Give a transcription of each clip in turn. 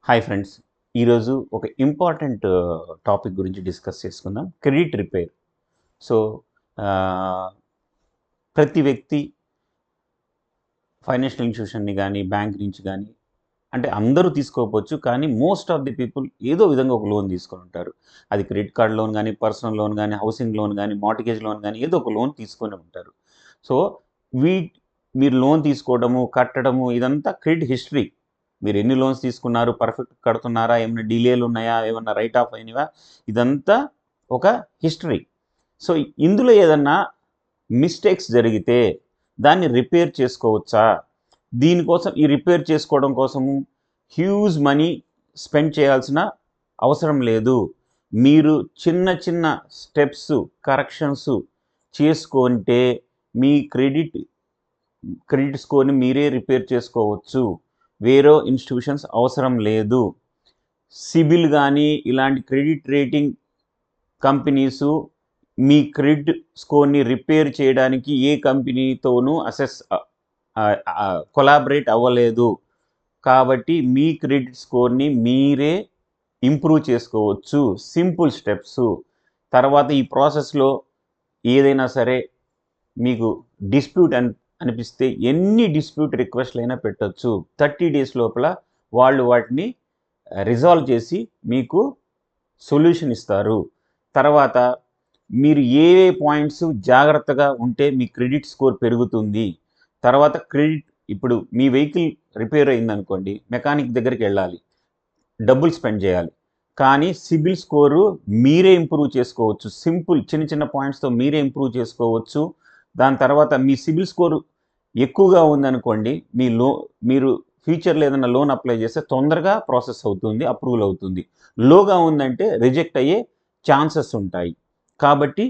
Hi friends, ఈరోజు ఒక important topic గురించి డిస్కస్ చేసుకుందాం. Credit repair. సో ప్రతి వ్యక్తి ఫైనాన్షియల్ ఇన్స్టిట్యూషన్ని కానీ బ్యాంక్ నుంచి కానీ అంటే అందరూ తీసుకోకపోవచ్చు, కానీ మోస్ట్ ఆఫ్ ది పీపుల్ ఏదో విధంగా ఒక లోన్ తీసుకొని ఉంటారు. అది క్రెడిట్ కార్డ్ లోన్ కానీ, పర్సనల్ లోన్ కానీ, హౌసింగ్ లోన్ కానీ, మార్టిగేజ్ లోన్ కానీ ఏదో ఒక లోన్ తీసుకొని ఉంటారు. సో వీ మీరు లోన్ తీసుకోవడము, కట్టడము ఇదంతా క్రెడిట్ హిస్టరీ. మీరు ఎన్ని లోన్స్ తీసుకున్నారు, పర్ఫెక్ట్ కడుతున్నారా, ఏమైనా డిలేలు ఉన్నాయా, ఏమన్నా రైట్ ఆఫ్ అయినవా, ఇదంతా ఒక హిస్టరీ. సో ఇందులో ఏదన్నా మిస్టేక్స్ జరిగితే దాన్ని రిపేర్ చేసుకోవచ్చా? దీనికోసం ఈ రిపేర్ చేసుకోవడం కోసము హ్యూజ్ మనీ స్పెండ్ చేయాల్సిన అవసరం లేదు. మీరు చిన్న చిన్న స్టెప్స్, కరెక్షన్స్ చేసుకుంటే మీ క్రెడిట్ స్కోర్ని మీరే రిపేర్ చేసుకోవచ్చు. వేరే ఇన్స్టిట్యూషన్స్ అవసరం లేదు. సిబిల్ కానీ ఇలాంటి క్రెడిట్ రేటింగ్ కంపెనీసు మీ క్రెడిట్ స్కోర్ని రిపేర్ చేయడానికి ఏ కంపెనీతోనూ కొలాబరేట్ అవ్వలేదు. కాబట్టి మీ క్రెడిట్ స్కోర్ని మీరే ఇంప్రూవ్ చేసుకోవచ్చు. Simple steps. తర్వాత ఈ ప్రాసెస్లో ఏదైనా సరే మీకు డిస్ప్యూట్ అనిపిస్తే ఎన్ని డిస్ప్యూట్ రిక్వెస్ట్లు అయినా పెట్టచ్చు. 30 days లోపల వాళ్ళు వాటిని రిజాల్వ్ చేసి మీకు సొల్యూషన్ ఇస్తారు. తర్వాత మీరు ఏ పాయింట్స్ జాగ్రత్తగా ఉంటే మీ క్రెడిట్ స్కోర్ పెరుగుతుంది. తర్వాత ఇప్పుడు మీ వెహికల్ రిపేర్ అయిందనుకోండి, మెకానిక్ దగ్గరికి వెళ్ళాలి, డబ్బులు స్పెండ్ చేయాలి. కానీ సిబిల్ స్కోరు మీరే ఇంప్రూవ్ చేసుకోవచ్చు. సింపుల్ చిన్న చిన్న పాయింట్స్తో మీరే ఇంప్రూవ్ చేసుకోవచ్చు. దాని తర్వాత మీ సిబిల్ స్కోరు ఎక్కువగా ఉందనుకోండి, మీరు ఫ్యూచర్లో ఏదైనా లోన్ అప్లై చేస్తే తొందరగా ప్రాసెస్ అవుతుంది, అప్రూవల్ అవుతుంది. లోగా ఉందంటే రిజెక్ట్ అయ్యే ఛాన్సెస్ ఉంటాయి. కాబట్టి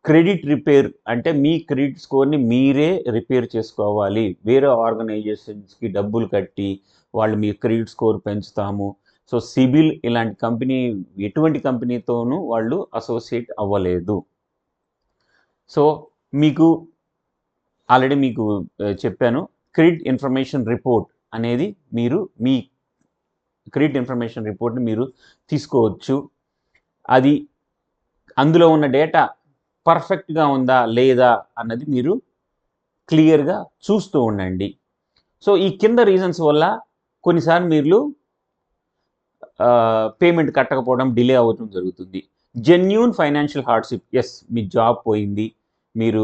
క్రెడిట్ రిపేర్ అంటే మీ క్రెడిట్ స్కోర్ని మీరే రిపేర్ చేసుకోవాలి. వేరే ఆర్గనైజేషన్స్కి డబ్బులు కట్టి వాళ్ళు మీ క్రెడిట్ స్కోర్ పెంచుతాము. సో సిబిల్ ఇలాంటి కంపెనీ ఎటువంటి కంపెనీతోనూ వాళ్ళు అసోసియేట్ అవ్వలేదు. సో ఆల్రెడీ మీకు చెప్పాను, క్రెడిట్ ఇన్ఫర్మేషన్ రిపోర్ట్ అనేది మీరు మీ క్రెడిట్ ఇన్ఫర్మేషన్ రిపోర్ట్ని మీరు తీసుకోవచ్చు. అది అందులో ఉన్న డేటా పర్ఫెక్ట్గా ఉందా లేదా అన్నది మీరు క్లియర్గా చూస్తూ ఉండండి. సో ఈ కింద రీజన్స్ వల్ల కొన్నిసార్లు మీరు పేమెంట్ కట్టకపోవడం, డిలే అవ్వడం జరుగుతుంది. Genuine financial hardship. ఎస్, మీ జాబ్ పోయింది, మీరు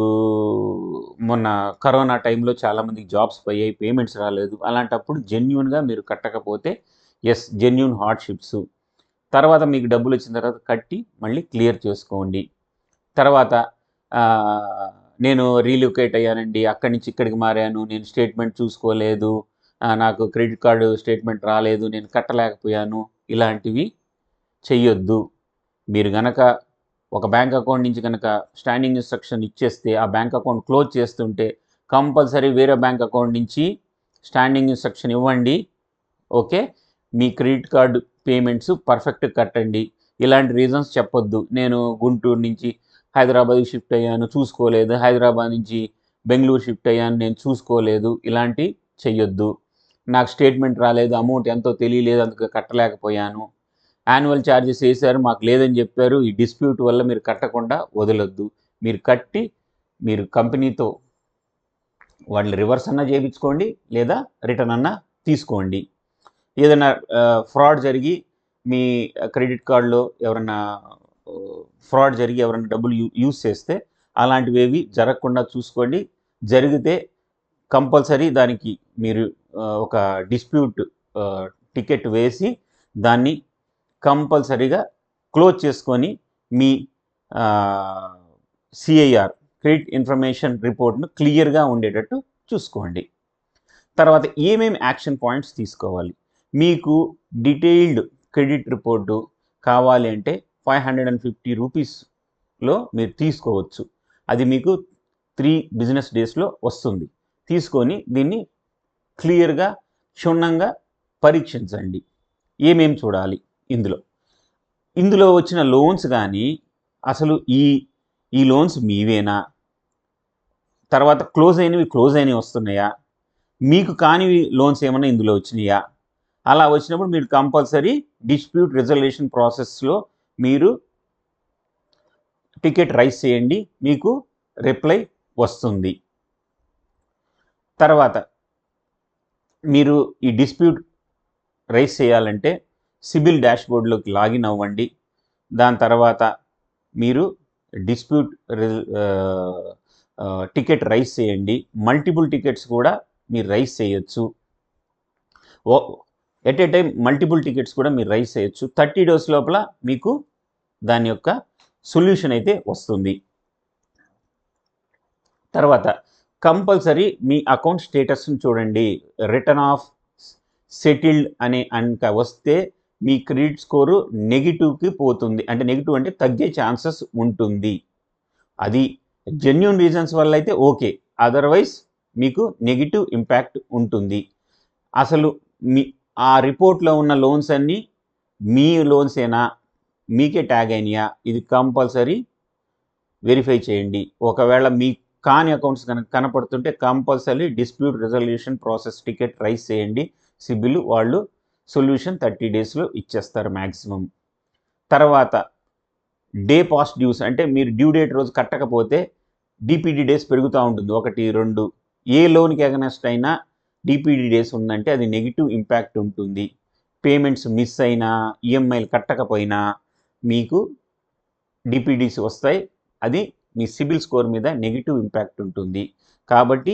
మొన్న కరోనా టైంలో చాలామందికి జాబ్స్ పోయాయి, పేమెంట్స్ రాలేదు. అలాంటప్పుడు జెన్యూన్గా మీరు కట్టకపోతే ఎస్, జెన్యూన్ హార్డ్షిప్స్. తర్వాత మీకు డబ్బులు వచ్చిన తర్వాత కట్టి మళ్ళీ క్లియర్ చేసుకోండి. తర్వాత నేను రీలొకేట్ అయ్యానండి, అక్కడి నుంచి ఇక్కడికి మారాను, నేను స్టేట్మెంట్ చూసుకోలేదు, నాకు క్రెడిట్ కార్డు స్టేట్మెంట్ రాలేదు, నేను కట్టలేకపోయాను, ఇలాంటివి చెయ్యొద్దు. మీరు గనక ఒక బ్యాంక్ అకౌంట్ నుంచి కనుక స్టాండింగ్ ఇన్స్ట్రక్షన్ ఇచ్చేస్తే ఆ బ్యాంక్ అకౌంట్ క్లోజ్ చేస్తుంటే కంపల్సరీ వేరే బ్యాంక్ అకౌంట్ నుంచి స్టాండింగ్ ఇన్స్ట్రక్షన్ ఇవ్వండి. ఓకే, మీ క్రెడిట్ కార్డు పేమెంట్స్ పర్ఫెక్ట్ కట్టండి. ఇలాంటి రీజన్స్ చెప్పొద్దు. నేను గుంటూరు నుంచి హైదరాబాద్కి షిఫ్ట్ అయ్యాను, చూసుకోలేదు, హైదరాబాద్ నుంచి బెంగళూరు షిఫ్ట్ అయ్యాను, నేను చూసుకోలేదు, ఇలాంటి చెయ్యొద్దు. నాకు స్టేట్మెంట్ రాలేదు, అమౌంట్ ఎంతో తెలియలేదు, అందుకు కట్టలేకపోయాను, యాన్యువల్ ఛార్జెస్ వేశారు, మాకు లేదని చెప్పారు, ఈ డిస్ప్యూట్ వల్ల మీరు కట్టకుండా వదలొద్దు. మీరు కట్టి మీరు కంపెనీతో వాళ్ళు రివర్స్ అన్నా చేయించుకోండి, లేదా రిటర్న్ అన్నా తీసుకోండి. ఏదైనా ఫ్రాడ్ జరిగి మీ క్రెడిట్ కార్డులో ఎవరైనా ఫ్రాడ్ జరిగి ఎవరైనా డబ్బులు యూజ్ చేస్తే అలాంటివి జరగకుండా చూసుకోండి. జరిగితే కంపల్సరీ దానికి మీరు ఒక డిస్ప్యూట్ టికెట్ వేసి దాన్ని కంపల్సరీగా క్లోజ్ చేసుకొని మీ సిఐఆర్ క్రెడిట్ ఇన్ఫర్మేషన్ రిపోర్ట్ను క్లియర్గా ఉండేటట్టు చూసుకోండి. తర్వాత ఏమేమి యాక్షన్ పాయింట్స్ తీసుకోవాలి? మీకు డీటెయిల్డ్ క్రెడిట్ రిపోర్టు కావాలి అంటే 550 రూపీస్లో మీరు తీసుకోవచ్చు. అది మీకు 3 business daysలో వస్తుంది. తీసుకొని దీన్ని క్లియర్గా క్షుణ్ణంగా పరీక్షించండి. ఏమేమి చూడాలి ఇందులో వచ్చిన లోన్స్ కానీ అసలు ఈ లోన్స్ మీవేనా, తర్వాత క్లోజ్ అయినవి వస్తున్నాయా, మీకు కానివి లోన్స్ ఏమైనా ఇందులో వచ్చినాయా, అలా వచ్చినప్పుడు మీరు కంపల్సరీ డిస్ప్యూట్ రిజల్యూషన్ ప్రాసెస్లో మీరు టికెట్ రైజ్ చేయండి, మీకు రిప్లై వస్తుంది. తర్వాత మీరు ఈ డిస్ప్యూట్ రైజ్ చేయాలంటే సిబిల్ డాష్బోర్డ్లోకి లాగిన్ అవ్వండి. దాని తర్వాత మీరు డిస్ప్యూట్ టికెట్ రైజ్ చేయండి. మల్టిపుల్ టికెట్స్ కూడా మీరు రైజ్ చేయొచ్చు. At a time multiple tickets కూడా మీరు రైజ్ చేయొచ్చు. 30 days లోపల మీకు దాని యొక్క సొల్యూషన్ అయితే వస్తుంది. తర్వాత కంపల్సరీ మీ అకౌంట్ స్టేటస్ని చూడండి. రిటర్న్ ఆఫ్ సెటిల్డ్ అనే అంక వస్తే మీ క్రెడిట్ స్కోరు నెగిటివ్కి పోతుంది. అంటే నెగిటివ్ అంటే తగ్గే ఛాన్సెస్ ఉంటుంది. అది జెన్యూన్ రీజన్స్ వల్ల అయితే ఓకే, అదర్వైజ్ మీకు నెగిటివ్ ఇంపాక్ట్ ఉంటుంది. అసలు మీ ఆ రిపోర్ట్లో ఉన్న లోన్స్ అన్నీ మీ లోన్సేనా, మీకే ట్యాగ్ అయినాయా, ఇది కంపల్సరీ వెరిఫై చేయండి. ఒకవేళ మీ కాని అకౌంట్స్ కనుక కనపడుతుంటే compulsory dispute resolution process ticket raise చేయండి. సిబిల్ వాళ్ళు సొల్యూషన్ 30 daysలో ఇచ్చేస్తారు మ్యాక్సిమం. తర్వాత డే పాస్ట్ డ్యూస్ అంటే మీరు డ్యూ డేట్ రోజు కట్టకపోతే డిపిడి డేస్ పెరుగుతూ ఉంటుంది. 1, 2 ఏ లోన్కి అగనెస్ట్ అయినా డిపిడి డేస్ ఉందంటే అది నెగిటివ్ ఇంపాక్ట్ ఉంటుంది. పేమెంట్స్ మిస్ అయినా, ఈఎంఐలు కట్టకపోయినా మీకు డిపిడిస్ వస్తాయి. అది మీ సిబిల్ స్కోర్ మీద నెగిటివ్ ఇంపాక్ట్ ఉంటుంది. కాబట్టి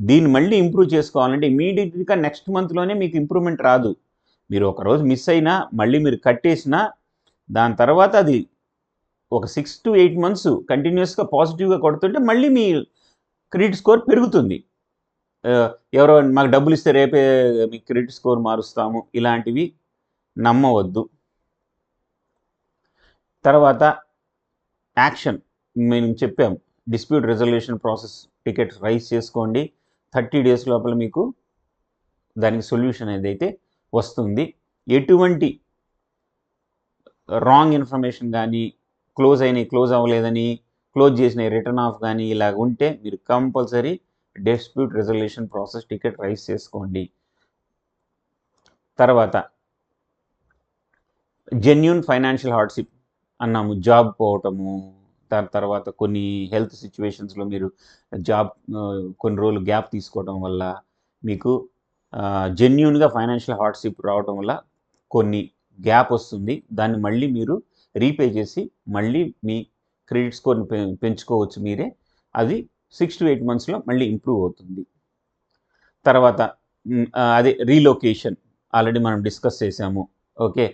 దీన్ని మళ్ళీ ఇంప్రూవ్ చేసుకోవాలంటే ఇమీడియట్గా నెక్స్ట్ మంత్లోనే మీకు ఇంప్రూవ్మెంట్ రాదు. మీరు ఒకరోజు మిస్ అయినా మళ్ళీ మీరు కట్టేసినా దాని తర్వాత అది ఒక 6 to 8 months కంటిన్యూస్గా పాజిటివ్గా కొడుతుంటే మళ్ళీ మీ క్రెడిట్ స్కోర్ పెరుగుతుంది. ఎవరో మాకు డబ్బులు ఇస్తే రేపే మీ క్రెడిట్ స్కోర్ మారుస్తాము, ఇలాంటివి నమ్మవద్దు. తర్వాత యాక్షన్ మేము చెప్పాం, dispute resolution process ticket rise చేసుకోండి. 30 days లోపల మీకు దానికి సొల్యూషన్ ఏదైతే వస్తుంది. ఎటువంటి రాంగ్ ఇన్ఫర్మేషన్ కానీ, క్లోజ్ అవ్వలేదని, క్లోజ్ చేసిన రిటర్న్ ఆఫ్ కానీ ఇలాగ ఉంటే మీరు compulsory dispute resolution process ticket rise చేసుకోండి. తర్వాత జెన్యూన్ ఫైనాన్షియల్ హార్డ్షిప్ అన్నాము, జాబ్ పోవటము, దాని తర్వాత కొన్ని హెల్త్ సిచ్యువేషన్స్లో మీరు జాబ్ కొన్ని రోజులు గ్యాప్ తీసుకోవడం వల్ల మీకు జెన్యూన్గా ఫైనాన్షియల్ హార్డ్షిప్ రావడం వల్ల కొన్ని గ్యాప్ వస్తుంది. దాన్ని మళ్ళీ మీరు రీపే చేసి మళ్ళీ మీ క్రెడిట్ స్కోర్ని పెంచుకోవచ్చు మీరే. అది 6 to 8 monthsలో మళ్ళీ ఇంప్రూవ్ అవుతుంది. తర్వాత అదే రీలొకేషన్ ఆల్రెడీ మనం డిస్కస్ చేసాము. ఓకే,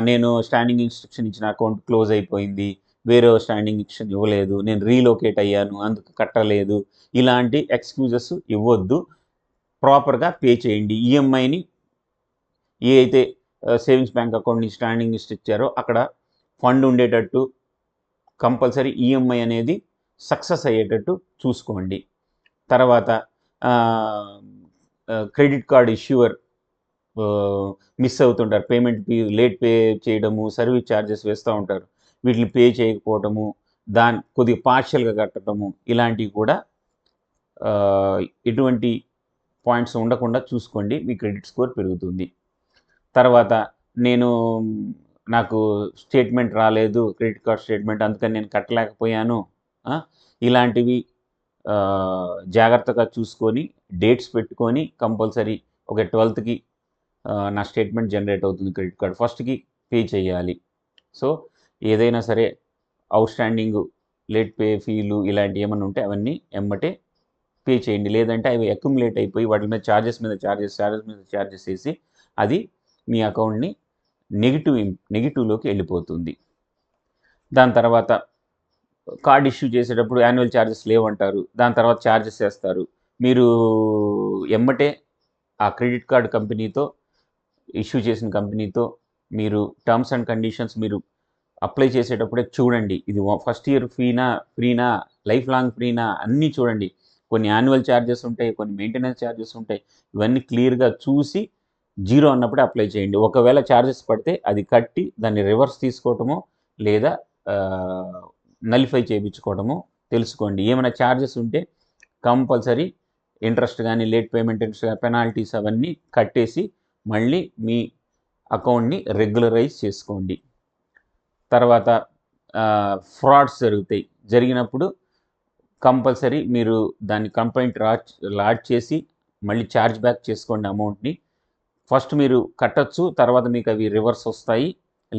నేను స్టాండింగ్ ఇన్స్ట్రక్షన్ ఇచ్చిన అకౌంట్ క్లోజ్ అయిపోయింది, వేరే స్టాండింగ్ ఇన్స్ట్రక్షన్ ఇవ్వలేదు, నేను రీలొకేట్ అయ్యాను అందుకు కట్టలేదు, ఇలాంటి ఎక్స్క్యూజెస్ ఇవ్వద్దు. ప్రాపర్గా పే చేయండి. ఈఎంఐని ఏ అయితే సేవింగ్స్ బ్యాంక్ అకౌంట్ని స్టాండింగ్ లిస్ట్ ఇచ్చారో అక్కడ ఫండ్ ఉండేటట్టు కంపల్సరీ ఈఎంఐ అనేది సక్సెస్ అయ్యేటట్టు చూసుకోండి. తర్వాత క్రెడిట్ కార్డ్ ఇష్యూవర్ మిస్ అవుతుంటారు, పేమెంట్ లేట్ పే చేయడము, సర్వీస్ ఛార్జెస్ వేస్తూ ఉంటారు, వీటిని పే చేయకపోవటము, దాన్ని కొద్దిగా పార్షియల్గా కట్టడము, ఇలాంటివి కూడా ఎటువంటి పాయింట్స్ ఉండకుండా చూసుకోండి, మీ క్రెడిట్ స్కోర్ పెరుగుతుంది. తర్వాత నాకు స్టేట్మెంట్ రాలేదు, క్రెడిట్ కార్డ్ స్టేట్మెంట్, అందుకని నేను కట్టలేకపోయాను, ఇలాంటివి జాగ్రత్తగా చూసుకొని డేట్స్ పెట్టుకొని కంపల్సరీ ఒక 12th నా స్టేట్మెంట్ జనరేట్ అవుతుంది, క్రెడిట్ కార్డ్ 1st పే చేయాలి. సో ఏదైనా సరే out standing late pay feel ఇలాంటివి ఏమైనా ఉంటే అవన్నీ ఎమ్మటే పే చేయండి. లేదంటే అవి అక్యుములేట్ అయిపోయి వాటి మీద ఛార్జెస్ మీద ఛార్జెస్ వేసి అది మీ అకౌంట్ని నెగిటివ్లోకి వెళ్ళిపోతుంది. దాని తర్వాత కార్డ్ ఇష్యూ చేసేటప్పుడు యాన్యువల్ ఛార్జెస్ లేవంటారు, దాని తర్వాత ఛార్జెస్ వేస్తారు. మీరు ఎమ్మటే ఆ క్రెడిట్ కార్డ్ కంపెనీతో, ఇష్యూ చేసిన కంపెనీతో మీరు టర్మ్స్ అండ్ కండిషన్స్ మీరు అప్లై చేసేటప్పుడే చూడండి, ఇది 1st year ఫ్రీనా, లైఫ్ లాంగ్ ఫ్రీనా, అన్నీ చూడండి. కొన్ని యాన్యువల్ ఛార్జెస్ ఉంటాయి, కొన్ని మెయింటెనెన్స్ ఛార్జెస్ ఉంటాయి, ఇవన్నీ క్లియర్గా చూసి 0 అన్నప్పుడే అప్లై చేయండి. ఒకవేళ ఛార్జెస్ పడితే అది కట్టి దాన్ని రివర్స్ తీసుకోవటమో లేదా నలిఫై చేయించుకోవడమో తెలుసుకోండి. ఏమైనా ఛార్జెస్ ఉంటే కంపల్సరీ ఇంట్రెస్ట్ కానీ, లేట్ పేమెంట్ ఇంట్రెస్ట్, పెనాల్టీస్ అవన్నీ కట్టేసి మళ్ళీ మీ అకౌంట్ని రెగ్యులరైజ్ చేసుకోండి. తర్వాత ఫ్రాడ్స్ జరిగినప్పుడు కంపల్సరీ మీరు దాన్ని కంప్లైంట్ లాడ్జ్ చేసి మళ్ళీ ఛార్జ్ బ్యాక్ చేసుకోండి అమౌంట్ని. ఫస్ట్ మీరు కట్టచ్చు, తర్వాత మీకు అవి రివర్స్ వస్తాయి,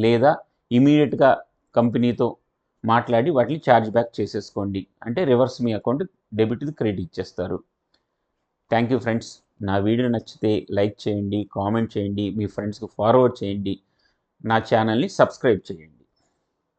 లేదా ఇమీడియట్గా కంపెనీతో మాట్లాడి వాటిని ఛార్జ్ బ్యాక్ చేసేసుకోండి. అంటే రివర్స్ మీ అకౌంట్ డెబిట్ క్రెడిట్ ఇచ్చేస్తారు. Thank you friends. నా వీడియో నచ్చితే లైక్ చేయండి, కామెంట్ చేయండి, మీ ఫ్రెండ్స్కి ఫార్వర్డ్ చేయండి, నా ఛానల్ని సబ్స్క్రైబ్ చేయండి.